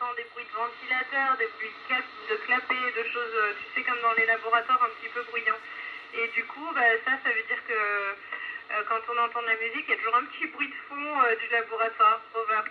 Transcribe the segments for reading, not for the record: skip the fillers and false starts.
entend des bruits de ventilateurs, des bruits de clapets, de choses, tu sais, comme dans les laboratoires un petit peu bruyants. Et du coup, ça veut dire que quand on entend de la musique, il y a toujours un petit bruit de fond du laboratoire. Over.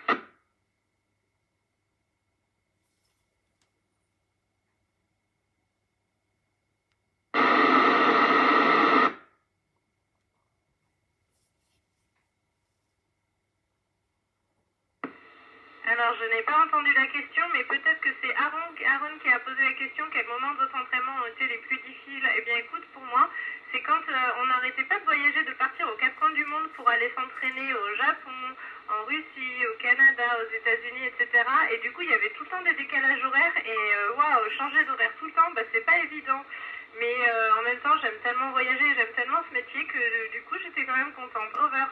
Alors, je n'ai pas entendu la question, mais peut-être que c'est Aaron qui a posé la question, quel moment de votre entraînement ont été les plus difficiles. Eh bien, écoute, pour moi, c'est quand on n'arrêtait pas de voyager, de partir aux quatre coins du monde pour aller s'entraîner au Japon, en Russie, au Canada, aux États-Unis, etc. Et du coup, il y avait tout le temps des décalages horaires et waouh, changer d'horaire tout le temps, c'est pas évident. Mais en même temps, j'aime tellement voyager, j'aime tellement ce métier que du coup, j'étais quand même contente. Over.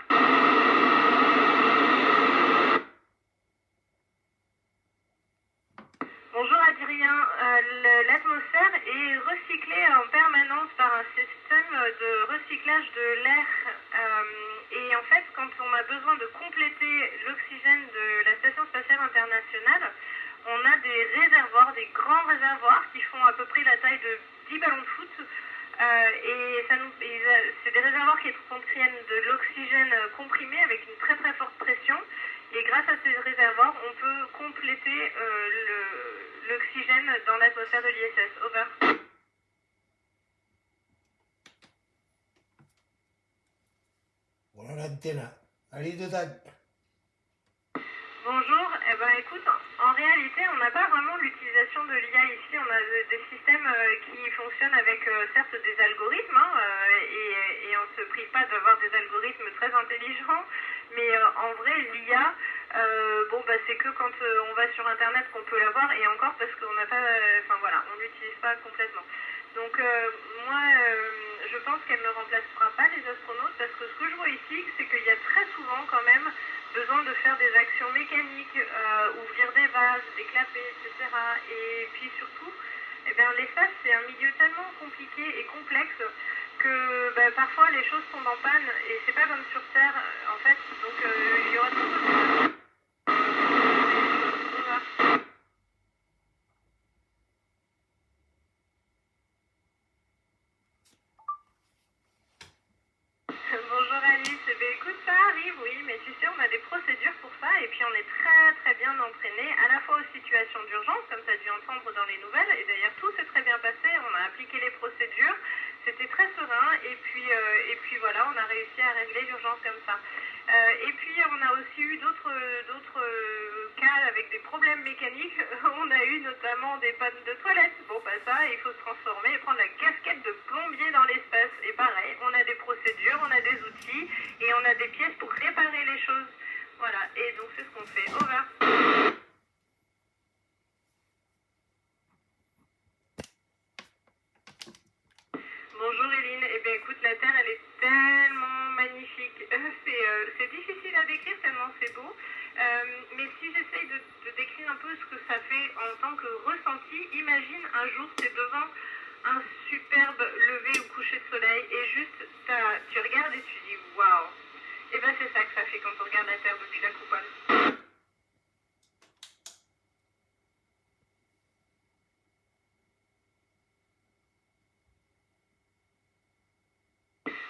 Bonjour Adrien, l'atmosphère est recyclée en permanence par un système de recyclage de l'air et en fait quand on a besoin de compléter l'oxygène de la Station Spatiale Internationale, on a des réservoirs, des grands réservoirs qui font à peu près la taille de 10 ballons de foot c'est des réservoirs qui contiennent de l'oxygène comprimé avec une très très forte pression. Et grâce à ces réservoirs, on peut compléter l'oxygène dans l'atmosphère de l'ISS. Over. Buona l'antenne. Allez dedans. Bonjour, eh ben écoute, en réalité on n'a pas vraiment l'utilisation de l'IA ici, on a des systèmes qui fonctionnent avec certes des algorithmes et on ne se prive pas d'avoir des algorithmes très intelligents, mais en vrai l'IA, c'est que quand on va sur internet qu'on peut l'avoir et encore parce qu'on n'a pas, on l'utilise pas complètement. Donc moi je pense qu'elle ne remplacera pas les astronautes parce que ce que je vois ici c'est qu'il y a très souvent quand même besoin de faire des actions mécaniques, ouvrir des vases, des clapets, etc. Et puis surtout, l'espace c'est un milieu tellement compliqué et complexe que parfois les choses tombent en panne et c'est pas comme sur Terre en fait. Donc il y aura toujours des Bonjour Alice, écoute, ça arrive, oui, mais tu sais, on a des procédures pour ça et puis on est très très bien entraîné à la fois aux situations d'urgence, comme tu as dû entendre dans les nouvelles, et d'ailleurs tout s'est très bien passé, on a appliqué les procédures, c'était très serein et puis voilà, on a réussi à régler l'urgence comme ça. Et puis on a aussi eu d'autres cas avec des problèmes mécaniques, on a eu notamment des pannes de toilettes, ça, il faut se transformer et prendre la casquette de plombier dans l'espace, et pareil, on a des procédures, on a des outils et on a des pièces pour réparer les choses. Voilà, et donc c'est ce qu'on fait. Over. Bonjour Eline, écoute, la Terre elle est tellement magnifique, c'est difficile à décrire tellement c'est beau, mais si j'essaye de décrire un peu ce que ça fait en tant que ressenti, imagine un jour t'es devant un superbe lever ou coucher de soleil et juste tu regardes et tu dis waouh, c'est ça que ça fait quand on regarde la Terre depuis la coupole.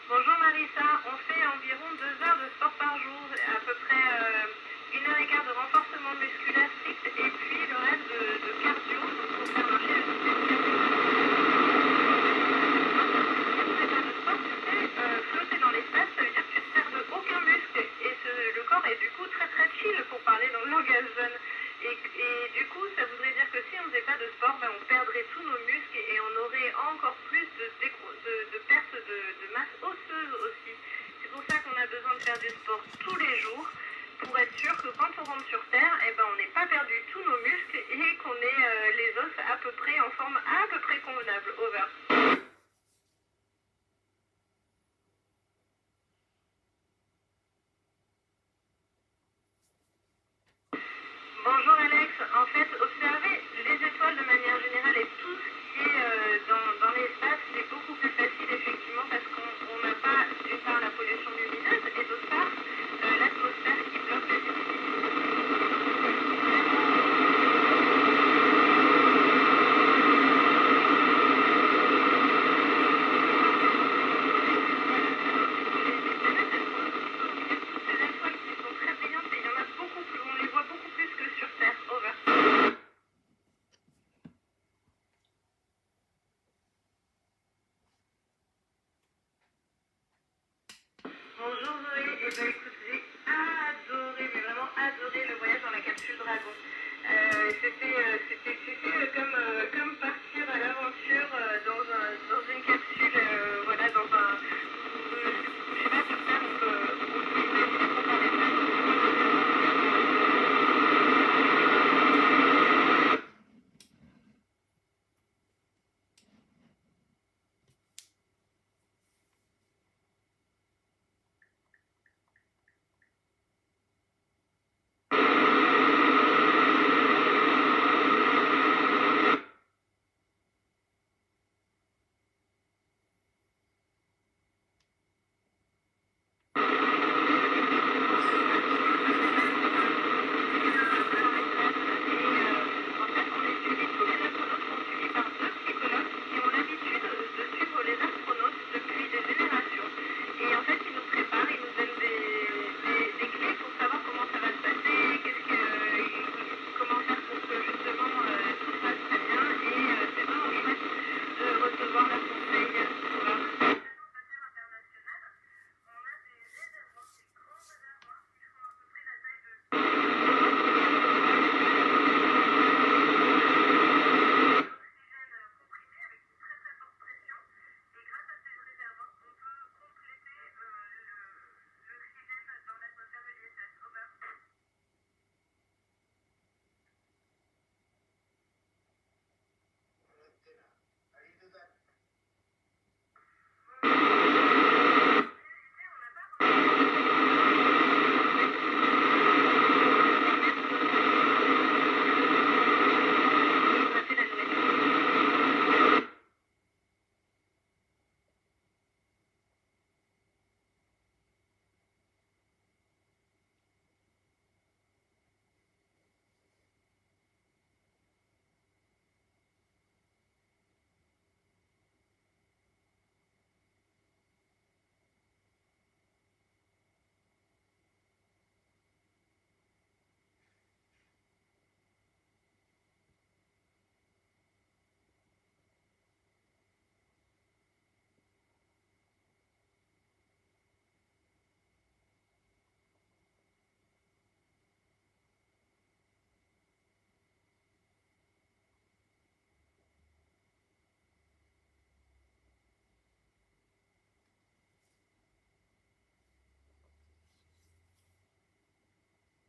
Bonjour Marissa, on fait environ 2 heures de sport par jour, à peu près 1 heure et quart de renforcement musculaire strict et puis le reste de cardio pour faire marcher le système cardiaque. Quand tu fais pas de sport, tu sais, flotter dans l'espace, ça veut dire que tu ne sers de aucun muscle et le corps est du coup très très chill pour parler dans le langage jeune. Et du coup, ça voudrait dire que si on ne faisait pas de sport, on perdrait tous nos muscles et on aurait encore plus de perte de masse osseuse aussi. C'est pour ça qu'on a besoin de faire du sport tous les jours pour être sûr que quand on rentre sur Terre, on n'ait pas perdu tous nos muscles et qu'on ait les os à peu près en forme à peu près convenable. Over. Bonjour Alex, en fait, observer les étoiles de manière générale et tout ce qui est dans l'espace, c'est beaucoup plus facile effectivement parce qu'on n'a pas d'une part la pollution lumineuse et d'autre part l'atmosphère qui bloque la luminosité. c'était comme partir à l'aventure dans une capsule, voilà, dans un. Je sais pas sur Terre, on peut imaginer qu'on parlait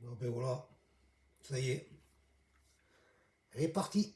Bon ben voilà, ça y est, elle est partie.